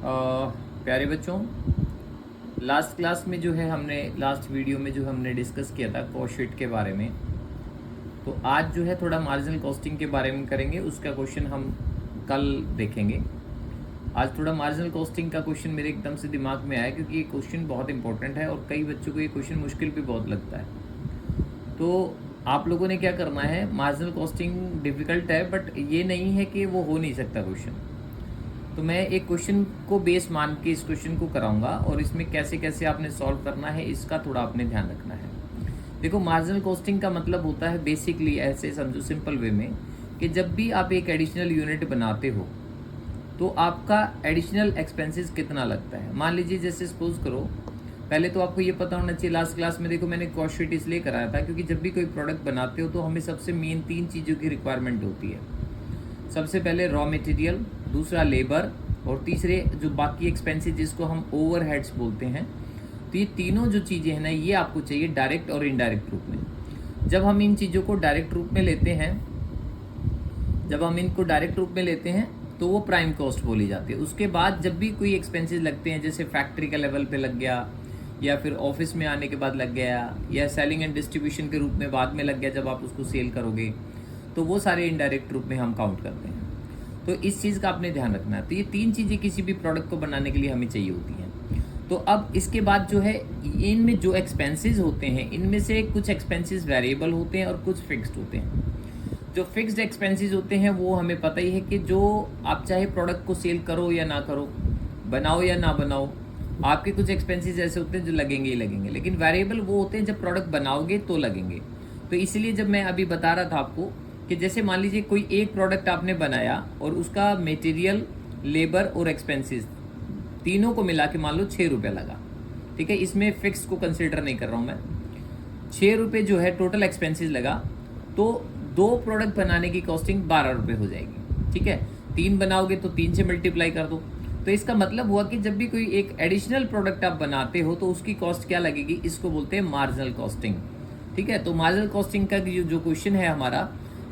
प्यारे बच्चों, last class में जो है हमने लास्ट वीडियो में जो हमने डिस्कस किया था कॉस्ट शीट के बारे में। तो आज जो है थोड़ा मार्जिनल कॉस्टिंग के बारे में करेंगे, उसका क्वेश्चन हम कल देखेंगे। आज थोड़ा मार्जिनल कॉस्टिंग का क्वेश्चन मेरे एकदम से दिमाग में आया क्योंकि ये क्वेश्चन बहुत इंपॉर्टेंट है और कई बच्चों को ये क्वेश्चन मुश्किल भी बहुत लगता है। तो आप लोगों ने क्या करना है, मार्जिनल कॉस्टिंग डिफ़िकल्ट है बट ये नहीं है कि वो हो नहीं सकता क्वेश्चन। तो मैं एक क्वेश्चन को बेस मान के इस क्वेश्चन को कराऊंगा और इसमें कैसे कैसे आपने सॉल्व करना है इसका थोड़ा आपने ध्यान रखना है। देखो, मार्जिनल कॉस्टिंग का मतलब होता है बेसिकली, ऐसे समझो सिंपल वे में, कि जब भी आप एक एडिशनल यूनिट बनाते हो तो आपका एडिशनल एक्सपेंसेस कितना लगता है। मान लीजिए जैसे सपोज करो, पहले तो आपको ये पता होना चाहिए, लास्ट क्लास में देखो मैंने कॉस्ट शीट इसलिए कराया था क्योंकि जब भी कोई प्रोडक्ट बनाते हो तो हमें सबसे मेन 3 चीज़ों की रिक्वायरमेंट होती है। सबसे पहले रॉ मटेरियल, दूसरा लेबर और तीसरे जो बाकी एक्सपेंसेस जिसको हम ओवरहेड्स बोलते हैं। तो ये तीनों जो चीज़ें हैं ना, ये आपको चाहिए डायरेक्ट और इनडायरेक्ट रूप में। जब हम इन चीज़ों को डायरेक्ट रूप में लेते हैं, तो वो प्राइम कॉस्ट बोली जाती है। उसके बाद जब भी कोई एक्सपेंसेस लगते हैं, जैसे फैक्ट्री के लेवल पे लग गया या फिर ऑफिस में आने के बाद लग गया या सेलिंग एंड डिस्ट्रीब्यूशन के रूप में बाद में लग गया जब आप उसको सेल करोगे, तो वो सारे इनडायरेक्ट रूप में हम काउंट करते हैं। तो इस चीज़ का आपने ध्यान रखना है। तो ये 3 चीज़ें किसी भी प्रोडक्ट को बनाने के लिए हमें चाहिए होती हैं। तो अब इसके बाद जो है, इनमें जो एक्सपेंसेस होते हैं, इनमें से कुछ एक्सपेंसेस वेरिएबल होते हैं और कुछ फिक्स्ड होते हैं। जो फिक्स्ड एक्सपेंसेस होते हैं वो हमें पता ही है कि जो आप चाहे प्रोडक्ट को सेल करो या ना करो, बनाओ या ना बनाओ, आपके कुछ एक्सपेंसेस ऐसे होते हैं जो लगेंगे ही लगेंगे। लेकिन वेरिएबल वो होते हैं जब प्रोडक्ट बनाओगे तो लगेंगे। तो इसलिए जब मैं अभी बता रहा था आपको कि जैसे मान लीजिए कोई एक प्रोडक्ट आपने बनाया और उसका मटेरियल, लेबर और एक्सपेंसेस तीनों को मिला के मान लो 6 रुपये लगा, ठीक है। इसमें फिक्स को कंसिडर नहीं कर रहा हूँ मैं। 6 रुपये जो है टोटल एक्सपेंसेस लगा, तो 2 प्रोडक्ट बनाने की कॉस्टिंग 12 रुपये हो जाएगी, ठीक है। 3 बनाओगे तो 3 से मल्टीप्लाई कर दो। तो इसका मतलब हुआ कि जब भी कोई एक एडिशनल प्रोडक्ट आप बनाते हो तो उसकी कॉस्ट क्या लगेगी, इसको बोलते हैं मार्जिनल कॉस्टिंग, ठीक है। तो मार्जिनल कॉस्टिंग का जो क्वेश्चन है हमारा,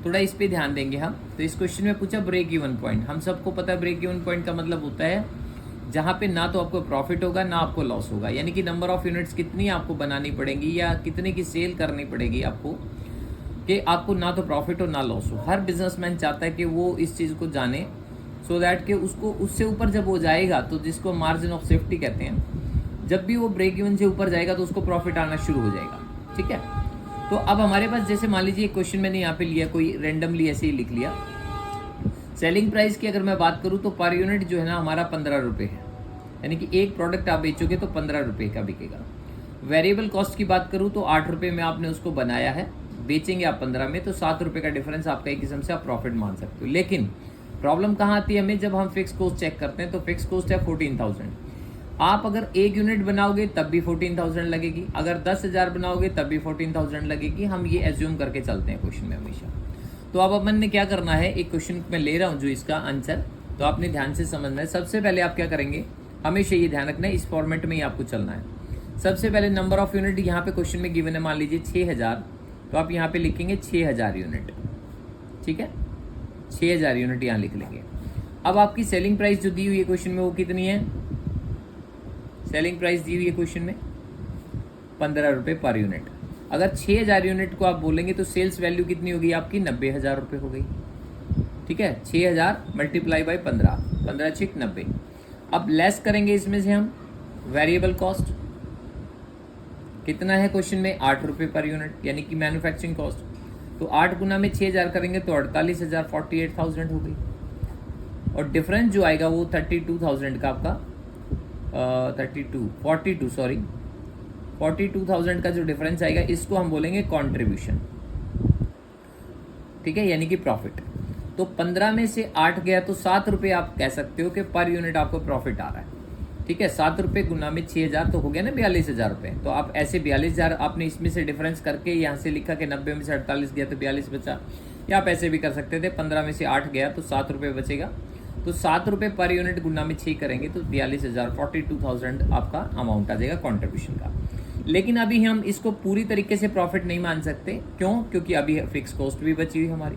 थोड़ा इस पे ध्यान देंगे हम। तो इस क्वेश्चन में पूछा ब्रेक इवन पॉइंट। हम सबको पता है ब्रेक इवन पॉइंट का मतलब होता है जहाँ पे ना तो आपको प्रॉफिट होगा ना आपको लॉस होगा, यानी कि नंबर ऑफ यूनिट्स कितनी आपको बनानी पड़ेगी या कितने की सेल करनी पड़ेगी आपको, कि आपको ना तो प्रॉफिट हो ना लॉस हो। हर बिजनेसमैन चाहता है कि वो इस चीज़ को जाने, सो दैट कि उसको उससे ऊपर जब वो जाएगा, तो जिसको मार्जिन ऑफ सेफ्टी कहते हैं, जब भी वो ब्रेक इवन से ऊपर जाएगा तो उसको प्रॉफिट आना शुरू हो जाएगा, ठीक है। तो अब हमारे पास जैसे मान लीजिए एक क्वेश्चन मैंने यहाँ पे लिया, कोई रेंडमली ऐसे ही लिख लिया। सेलिंग प्राइस की अगर मैं बात करूँ तो पर यूनिट जो है ना हमारा 15 रुपये है, यानी कि एक प्रोडक्ट आप बेचोगे तो 15 रुपये का बिकेगा। वेरिएबल कॉस्ट की बात करूँ तो 8 रुपये में आपने उसको बनाया है, बेचेंगे आप 15 में, तो 7 रुपये का डिफरेंस आपका एक किस्म से आप प्रॉफिट मान सकते हो। लेकिन प्रॉब्लम कहाँ आती है हमें, जब हम फिक्स कॉस्ट चेक करते हैं तो फिक्स कॉस्ट है 14,000। आप अगर एक यूनिट बनाओगे तब भी 14,000 लगेगी, अगर 10,000 बनाओगे तब भी 14,000 लगेगी। हम ये एज्यूम करके चलते हैं क्वेश्चन में हमेशा। तो अब अपन ने क्या करना है, एक क्वेश्चन में ले रहा हूँ जो इसका आंसर, तो आपने ध्यान से समझना है। सबसे पहले आप क्या करेंगे, हमेशा ये ध्यान रखना है, इस फॉर्मेट में ही आपको चलना है। सबसे पहले नंबर ऑफ यूनिट यहाँ पे क्वेश्चन में गिवन है, मान लीजिए 6,000, तो आप यहाँ पे लिखेंगे 6,000 यूनिट, ठीक है। 6,000 यूनिट यहाँ लिख लेंगे। अब आपकी सेलिंग प्राइस जो दी हुई है क्वेश्चन में वो कितनी है, सेलिंग प्राइस दी हुई है क्वेश्चन में 15 रुपये पर यूनिट। अगर 6,000 यूनिट को आप बोलेंगे तो सेल्स वैल्यू कितनी होगी आपकी, 90,000 रुपये हो गई, ठीक है। 6,000 मल्टीप्लाई बाई 15, 15 6 90। अब लेस करेंगे इसमें से हम वेरिएबल कॉस्ट, कितना है क्वेश्चन में, 8 रुपये पर यूनिट, यानी कि मैन्युफैक्चरिंग कॉस्ट। तो 8 गुना में 6,000 करेंगे तो 48,000, 48,000 हो गई। और डिफरेंस जो आएगा वो 32,000 का आपका 42,000 का जो डिफरेंस आएगा, इसको हम बोलेंगे कंट्रीब्यूशन, ठीक है, यानी कि प्रॉफिट। तो 15 में से 8 गया तो 7 रुपये आप कह सकते हो कि पर यूनिट आपको प्रॉफिट आ रहा है, ठीक है। 7 रुपये गुना में 6,000 तो हो गया ना 42,000 रुपये। तो आप ऐसे 42,000 आपने इसमें से डिफरेंस करके यहाँ से लिखा कि 90 में से 48 गया तो 42 बचा, या आप ऐसे भी कर सकते थे, 15 में से 8 गया तो 7 रुपये बचेगा। तो 7 रुपये पर यूनिट गुना में 6 करेंगे तो 42,000, 42,000 आपका अमाउंट आ जाएगा कंट्रीब्यूशन का। लेकिन अभी हम इसको पूरी तरीके से प्रॉफिट नहीं मान सकते, क्यों, क्योंकि अभी फिक्स कॉस्ट भी बची हुई हमारी।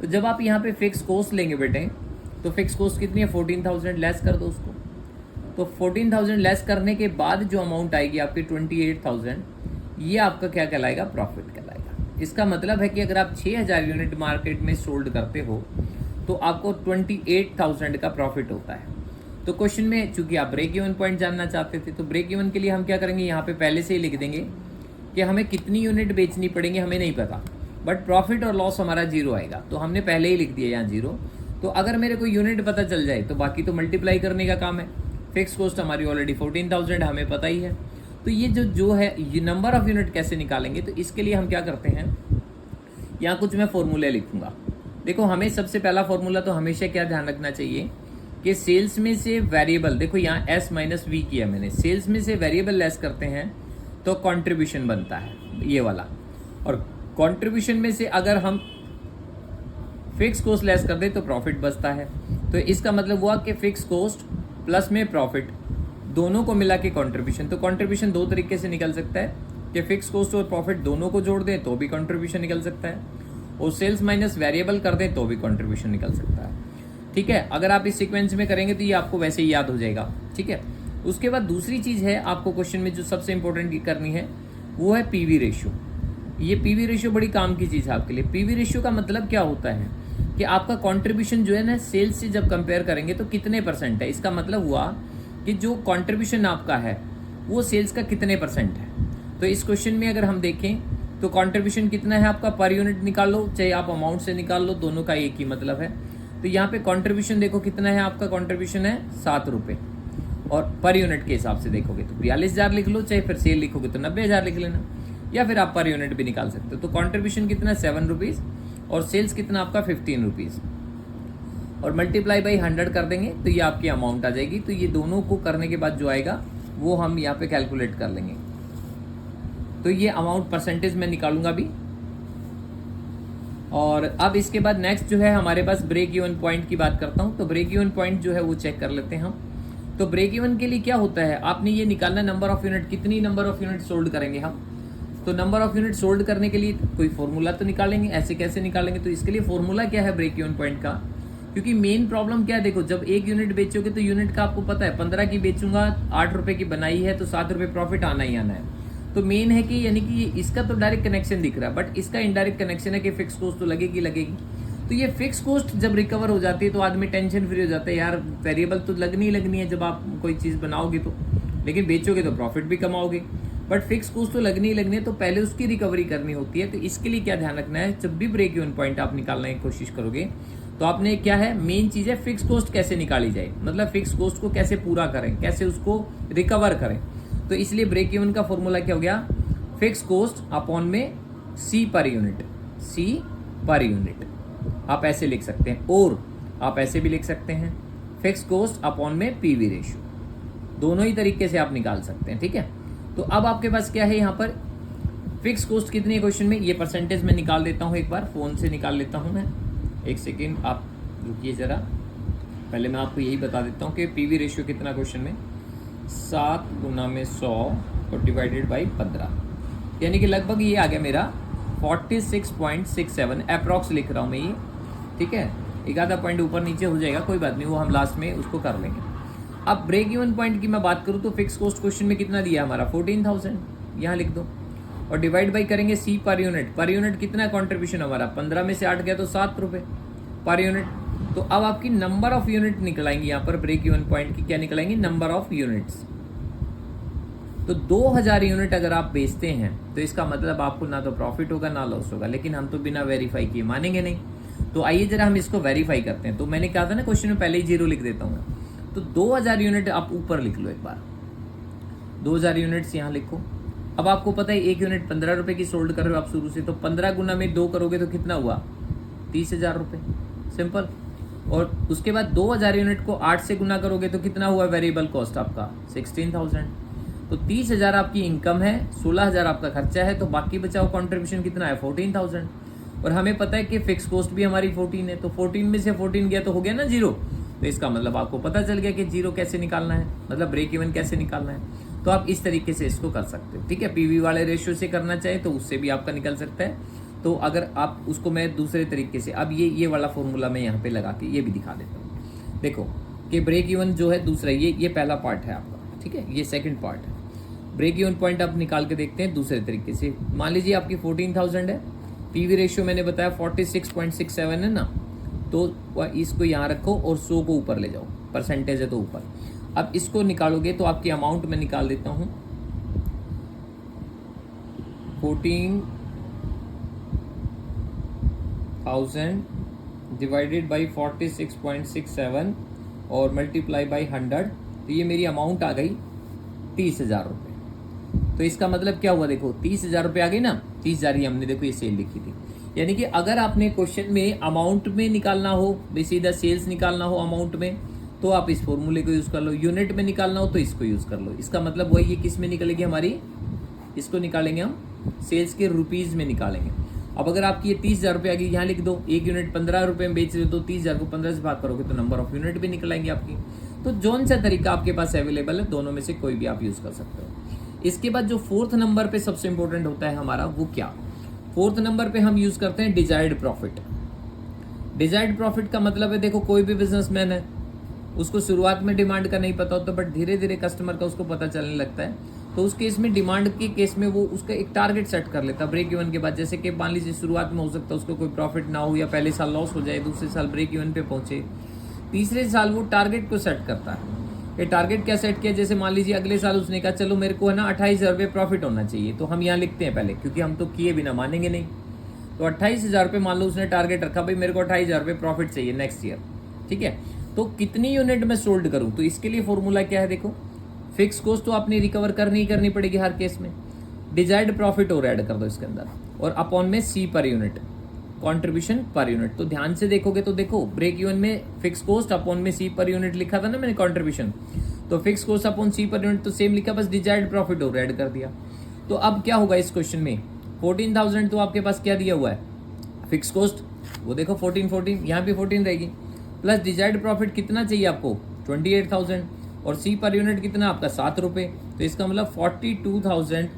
तो जब आप यहाँ पे फिक्स कॉस्ट लेंगे बेटे, तो फिक्स कॉस्ट कितनी है, 14,000, लेस कर दो उसको। तो 14,000 लेस करने के बाद जो अमाउंट आएगी आपकी 28,000, ये आपका क्या कहलाएगा, प्रॉफिट कहलाएगा। इसका मतलब है कि अगर आप 6,000 यूनिट मार्केट में सोल्ड करते हो तो आपको 28,000 का प्रॉफिट होता है। तो क्वेश्चन में चूंकि आप ब्रेक इवन पॉइंट जानना चाहते थे, तो ब्रेक इवन के लिए हम क्या करेंगे, यहाँ पे पहले से ही लिख देंगे कि हमें कितनी यूनिट बेचनी पड़ेंगे हमें नहीं पता, बट प्रॉफिट और लॉस हमारा जीरो आएगा, तो हमने पहले ही लिख दिया यहाँ जीरो। तो अगर मेरे को यूनिट पता चल जाए तो बाकी तो मल्टीप्लाई करने का काम है। फिक्स कॉस्ट हमारी ऑलरेडी 14,000 हमें पता ही है। तो ये जो है ये नंबर ऑफ यूनिट कैसे निकालेंगे, तो इसके लिए हम क्या करते हैं, यहाँ कुछ मैं फॉर्मूले लिखूंगा। देखो हमें सबसे पहला फॉर्मूला तो हमेशा क्या ध्यान रखना चाहिए कि सेल्स में से वेरिएबल, देखो यहाँ S माइनस वी किया मैंने, सेल्स में से वेरिएबल लेस करते हैं तो कंट्रीब्यूशन बनता है ये वाला, और कंट्रीब्यूशन में से अगर हम फिक्स कॉस्ट लेस कर दे तो प्रॉफिट बचता है। तो इसका मतलब हुआ कि फिक्स कॉस्ट प्लस में प्रॉफिट दोनों को मिला के कंट्रीब्यूशन। तो कंट्रीब्यूशन दो तरीके से निकल सकता है कि फिक्स कॉस्ट और प्रॉफिट दोनों को जोड़ दें तो भी कंट्रीब्यूशन निकल सकता है, और सेल्स माइनस वेरिएबल कर दें तो भी कंट्रीब्यूशन निकल सकता है। ठीक है, अगर आप इस सीक्वेंस में करेंगे तो ये आपको वैसे ही याद हो जाएगा। ठीक है, उसके बाद दूसरी चीज़ है आपको क्वेश्चन में जो सबसे इंपॉर्टेंट करनी है वो है पीवी रेशियो। ये पीवी रेशियो बड़ी काम की चीज़ है आपके लिए। पीवी रेशियो का मतलब क्या होता है कि आपका कंट्रीब्यूशन जो है ना सेल्स से जब कंपेयर करेंगे तो कितने परसेंट है। इसका मतलब हुआ कि जो कंट्रीब्यूशन आपका है वो सेल्स का कितने परसेंट है। तो इस क्वेश्चन में अगर हम देखें तो कंट्रीब्यूशन कितना है आपका पर यूनिट निकाल लो, चाहे आप अमाउंट से निकाल लो, दोनों का एक ही मतलब है। तो यहाँ पे कंट्रीब्यूशन देखो कितना है आपका, कंट्रीब्यूशन है 7 रुपये, और पर यूनिट के हिसाब से देखोगे तो 42,000 लिख लो, चाहे फिर सेल लिखोगे तो 90,000 लिख लेना, या फिर आप पर यूनिट भी निकाल सकते हो। तो कंट्रीब्यूशन कितना 7 रुपीज़ और सेल्स कितना आपका 15 रुपीज़, और मल्टीप्लाई बाई 100 कर देंगे तो ये आपकी अमाउंट आ जाएगी। तो ये दोनों को करने के बाद जो आएगा वो हम यहाँ पे कैलकुलेट कर लेंगे। तो ये अमाउंट परसेंटेज में निकालूंगा अभी। और अब इसके बाद नेक्स्ट जो है हमारे पास ब्रेक इवन पॉइंट की बात करता हूँ। तो ब्रेक इवन पॉइंट जो है वो चेक कर लेते हैं हम। तो ब्रेक इवन के लिए क्या होता है, आपने ये निकालना नंबर ऑफ यूनिट, कितनी नंबर ऑफ यूनिट सोल्ड करेंगे हम। तो नंबर ऑफ यूनिट सोल्ड करने के लिए कोई फॉर्मूला तो निकालेंगे, ऐसे कैसे निकालेंगे। तो इसके लिए फॉर्मूला क्या है ब्रेक इवन पॉइंट का, क्योंकि मेन प्रॉब्लम क्या है, देखो जब एक यूनिट बेचोगे तो यूनिट का आपको पता है 15 की बेचूंगा, 8 रुपए की बनाई है तो 7 रुपये प्रॉफिट आना ही आना है। तो मेन है कि यानी कि इसका तो डायरेक्ट कनेक्शन दिख रहा है, बट इसका इनडायरेक्ट कनेक्शन है कि फिक्स कॉस्ट तो लगेगी। तो ये फिक्स कॉस्ट जब रिकवर हो जाती है तो आदमी टेंशन फ्री हो जाता है, यार वेरिएबल तो लगनी ही लगनी है जब आप कोई चीज़ बनाओगे तो, लेकिन बेचोगे तो प्रॉफिट भी कमाओगे, बट फिक्स कॉस्ट तो लगनी ही लगनी है, तो पहले उसकी रिकवरी करनी होती है। तो इसके लिए क्या ध्यान रखना है, जब भी ब्रेक इवन पॉइंट आप निकालने की कोशिश करोगे तो आपने क्या है, मेन चीज़ है फिक्स कॉस्ट कैसे निकाली जाए, मतलब फिक्स कॉस्ट को कैसे पूरा करें, कैसे उसको रिकवर करें। तो इसलिए ब्रेक इवन का फॉर्मूला क्या हो गया, फिक्स कॉस्ट अपॉन में सी पर यूनिट, सी पर यूनिट आप ऐसे लिख सकते हैं, और आप ऐसे भी लिख सकते हैं फिक्स कॉस्ट अपॉन में पीवी रेशियो, दोनों ही तरीके से आप निकाल सकते हैं। ठीक है, तो अब आपके पास क्या है, यहाँ पर फिक्स कॉस्ट कितनी है क्वेश्चन में, ये परसेंटेज में निकाल देता हूँ, एक बार फोन से निकाल लेता हूँ मैं, एक सेकेंड आप रुकिए जरा। पहले मैं आपको यही बता देता हूँ कि पीवी रेशियो कितना क्वेश्चन में, 7 गुना में 100 और डिवाइडेड बाई 15, यानी कि लगभग ये आ गया मेरा 46.67 अप्रॉक्स लिख रहा हूँ मैं ये। ठीक है, एक आधा पॉइंट ऊपर नीचे हो जाएगा, कोई बात नहीं, वो हम लास्ट में उसको कर लेंगे। अब ब्रेक इवन पॉइंट की मैं बात करूँ तो फिक्स कॉस्ट क्वेश्चन में कितना दिया हमारा 14,000, यहाँ लिख दो, और डिवाइड बाई करेंगे सी पर यूनिट। पर यूनिट कितना कॉन्ट्रीब्यूशन हमारा, 15 में से 8 गया तो 7 रुपये पर यूनिट। तो अब आपकी नंबर ऑफ यूनिट निकलाएंगे यहाँ पर ब्रेक इवन पॉइंट की, क्या निकलाएंगे, नंबर ऑफ यूनिट्स। तो 2000 यूनिट अगर आप बेचते हैं तो इसका मतलब आपको ना तो प्रॉफिट होगा ना लॉस होगा, लेकिन हम तो बिना वेरीफाई किए मानेंगे नहीं। तो आइए जरा हम इसको वेरीफाई करते हैं। तो मैंने कहा था ना क्वेश्चन में पहले ही 0 लिख देता हूँ, तो 2000 यूनिट आप ऊपर लिख लो एक बार, 2000 यूनिट्स यहाँ लिखो। अब आपको पता है एक यूनिट 15 रुपए की सोल्ड कर रहे हो आप शुरू से, तो 15 गुना में 2 करोगे तो कितना हुआ, 30,000 रुपये, सिंपल। और उसके बाद 2000 यूनिट को 8 से गुना करोगे तो कितना हुआ वेरिएबल कॉस्ट आपका 16,000। तो 30,000 आपकी इनकम है, 16,000 आपका खर्चा है, तो बाकी बचाओ कंट्रीब्यूशन कितना है 14,000। और हमें पता है कि फिक्स कॉस्ट भी हमारी 14 है, तो 14 में से 14 गया तो हो गया ना 0। तो इसका मतलब आपको पता चल गया कि 0 कैसे निकालना है, मतलब ब्रेक इवन कैसे निकालना है। तो आप इस तरीके से इसको कर सकते हो। ठीक है, पीवी वाले रेशियो से करना चाहे तो उससे भी आपका निकल सकता है। तो अगर आप उसको मैं दूसरे तरीके से, अब ये वाला फॉर्मूला मैं यहाँ पे लगा के ये भी दिखा देता हूँ। देखो कि ब्रेक इवन जो है दूसरा, ये पहला पार्ट है आपका, ठीक है, ये सेकंड पार्ट है। ब्रेक इवन पॉइंट आप निकाल के देखते हैं दूसरे तरीके से। मान लीजिए आपकी 14,000 है, पीवी रेशियो मैंने बताया 46.67 है ना, तो इसको यहाँ रखो और 100 को ऊपर ले जाओ, परसेंटेज है तो ऊपर। अब इसको निकालोगे तो आपकी अमाउंट में निकाल देता हूँ, 14,000 डिवाइडेड बाई 46.67 और मल्टीप्लाई बाई 100, तो ये मेरी अमाउंट आ गई 30,000 रुपये। तो इसका मतलब क्या हुआ, देखो 30,000 रुपये आ गई ना, 30,000 ही हमने देखो ये सेल लिखी थी। यानी कि अगर आपने क्वेश्चन में अमाउंट में निकालना हो, सीधा सेल्स निकालना हो अमाउंट में, तो आप इस फॉर्मूले को यूज कर लो। यूनिट में निकालना हो तो इसको यूज कर लो। इसका मतलब वही, ये किस में निकलेगी हमारी, इसको निकालेंगे हम सेल्स के रुपीज में निकालेंगे। अब अगर आपकी ये 30,000 रुपये आ गई, यहाँ लिख दो, एक यूनिट 15 रुपये में बेच रहे हो तो 30,000 को 15 से भाग करोगे तो नंबर ऑफ यूनिट भी निकल आएंगे आपकी। तो जोन सा तरीका आपके पास अवेलेबल है, दोनों में से कोई भी आप यूज कर सकते हो। इसके बाद जो फोर्थ नंबर पे सबसे इंपॉर्टेंट होता है हमारा, वो क्या, फोर्थ नंबर पे हम यूज करते हैं डिजायर्ड प्रॉफिट। डिजायर्ड प्रॉफिट का मतलब है, देखो कोई भी बिजनेसमैन है, उसको शुरुआत में डिमांड का नहीं पता होता, बट धीरे धीरे कस्टमर का उसको पता चलने लगता है, तो उस केस में, डिमांड के केस में वो उसका एक टारगेट सेट कर लेता है ब्रेक इवन के बाद। जैसे कि मान लीजिए शुरुआत में हो सकता है उसको कोई प्रॉफिट ना हो, या पहले साल लॉस हो जाए, दूसरे साल ब्रेक इवन पे पहुंचे, तीसरे साल वो टारगेट को सेट करता है। ये टारगेट क्या सेट किया, जैसे मान लीजिए अगले साल उसने कहा चलो मेरे को है ना 28,000 रुपये प्रॉफिट होना चाहिए, तो हम यहाँ लिखते हैं पहले, क्योंकि हम तो किए बिना मानेंगे नहीं। तो 28,000 रुपये मान लो उसने टारगेट रखा, भाई मेरे को 28,000 रुपये प्रॉफिट चाहिए नेक्स्ट ईयर, ठीक है। तो कितनी यूनिट में सोल्ड करूँ, तो इसके लिए फॉर्मूला क्या है, देखो फिक्स कॉस्ट तो आपने रिकवर करनी ही करनी पड़ेगी हर केस में, डिजायर्ड प्रॉफिट और ऐड कर दो इसके अंदर, और अपॉन में सी per unit, contribution per unit. तो ध्यान से देखोगे तो देखो ब्रेक इवन में फिक्स कॉस्ट अपॉन में सी पर यूनिट लिखा था ना मैंने कंट्रीब्यूशन, तो फिक्स कॉस्ट अपॉन सी पर यूनिट तो सेम लिखा, बस डिजायर्ड प्रॉफिट और ऐड कर दिया। तो अब क्या होगा इस क्वेश्चन में, 14,000 तो आपके पास क्या दिया हुआ है फिक्स कॉस्ट, वो देखो 14 यहाँ भी 14 रहेगी, प्लस डिजायर्ड प्रॉफिट कितना चाहिए आपको 28,000, और सी पर यूनिट कितना आपका 7 रुपये, तो इसका मतलब 42,000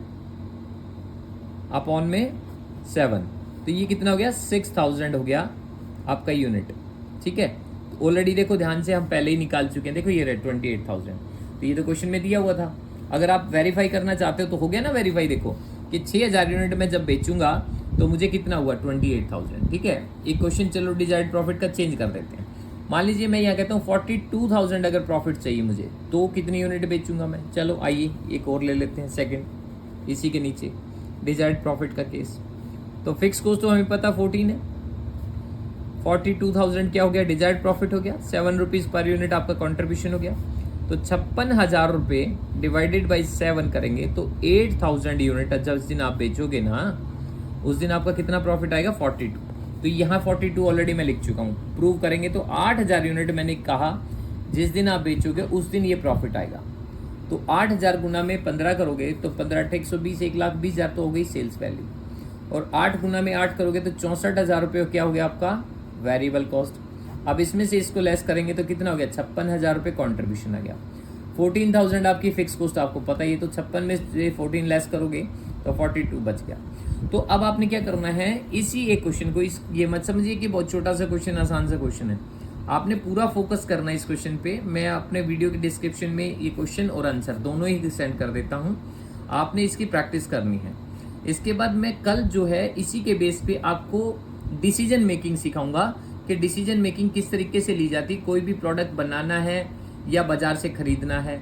अपॉन में 7, तो ये कितना हो गया 6,000 हो गया आपका यूनिट, ठीक है। ऑलरेडी देखो ध्यान से हम पहले ही निकाल चुके हैं, देखो ये रेट 28,000, तो ये तो क्वेश्चन में दिया हुआ था। अगर आप वेरीफाई करना चाहते हो तो हो गया ना वेरीफाई, देखो कि 6,000 यूनिट में जब बेचूंगा तो मुझे कितना हुआ 28,000, ठीक है। एक क्वेश्चन चलो डिजायर्ड प्रॉफिट का चेंज कर देते हैं। मान लीजिए मैं यहाँ कहता हूँ 42,000 अगर प्रॉफिट चाहिए मुझे, तो कितनी यूनिट बेचूंगा मैं, चलो आइए एक और ले लेते हैं सेकंड इसी के नीचे, डिजायर्ड प्रॉफिट का केस। तो फिक्स कॉस्ट तो हमें पता 14 है, 42,000 क्या हो गया डिजायर्ड प्रॉफिट हो गया, 7 रुपीज पर यूनिट आपका कॉन्ट्रीब्यूशन हो गया, तो 56,000 रुपये डिवाइडेड बाई 7 करेंगे तो 8,000 यूनिट जब जिस दिन आप बेचोगे ना, उस दिन आपका कितना प्रॉफिट आएगा 42। तो यहाँ 42 ऑलरेडी मैं लिख चुका हूँ, प्रूव करेंगे तो 8,000 यूनिट मैंने कहा जिस दिन आप बेचोगे उस दिन ये प्रॉफिट आएगा। तो 8,000 गुना में 15 करोगे तो 15 × 120 1,20,000 तो हो गई सेल्स वैल्यू, और 8 गुना में 8 करोगे तो 64,000 रुपये क्या हो गया आपका वेरिएबल कॉस्ट। अब इसमें से इसको लेस करेंगे तो कितना हो गया 56,000 रुपये कॉन्ट्रीब्यूशन आ गया। 14,000 आपकी फिक्स कॉस्ट आपको पता ही है, तो 56 में से 14 लेस करोगे तो 42 बच गया। तो अब आपने क्या करना है, इसी एक क्वेश्चन को, इस ये मत समझिए कि बहुत छोटा सा क्वेश्चन आसान सा क्वेश्चन है, आपने पूरा फोकस करना है इस क्वेश्चन पे। मैं अपने वीडियो के डिस्क्रिप्शन में ये क्वेश्चन और आंसर दोनों ही सेंड कर देता हूँ, आपने इसकी प्रैक्टिस करनी है। इसके बाद मैं कल जो है इसी के बेस पे आपको डिसीजन मेकिंग सिखाऊंगा कि डिसीजन मेकिंग किस तरीके से ली जाती, कोई भी प्रोडक्ट बनाना है या बाजार से खरीदना है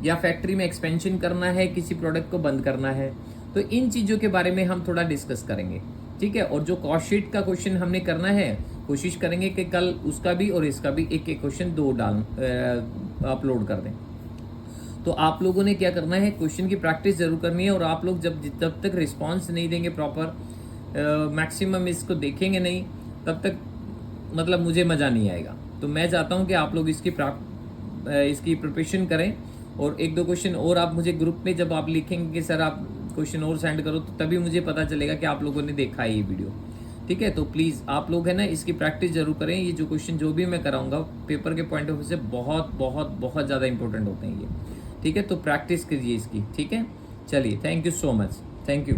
या फैक्ट्री में एक्सपेंशन करना है, किसी प्रोडक्ट को बंद करना है, तो इन चीज़ों के बारे में हम थोड़ा डिस्कस करेंगे, ठीक है। और जो कॉस्ट शीट का क्वेश्चन हमने करना है, कोशिश करेंगे कि कल उसका भी और इसका भी एक एक क्वेश्चन अपलोड कर दें। तो आप लोगों ने क्या करना है, क्वेश्चन की प्रैक्टिस जरूर करनी है, और आप लोग जब तक रिस्पॉन्स नहीं देंगे प्रॉपर, मैक्सिमम इसको देखेंगे नहीं, तब तक मतलब मुझे मज़ा नहीं आएगा। तो मैं चाहता हूँ कि आप लोग इसकी प्रिपरेशन करें, और एक दो क्वेश्चन और आप मुझे ग्रुप में जब आप लिखेंगे कि सर आप क्वेश्चन और सेंड करो, तो तभी मुझे पता चलेगा कि आप लोगों ने देखा है ये वीडियो, ठीक है। तो प्लीज़ आप लोग है ना इसकी प्रैक्टिस जरूर करें। ये जो क्वेश्चन जो भी मैं कराऊंगा पेपर के पॉइंट ऑफ व्यू से बहुत बहुत बहुत ज़्यादा इंपॉर्टेंट होते हैं ये, ठीक है। तो प्रैक्टिस कीजिए इसकी, ठीक है। चलिए, thank you so much, thank you.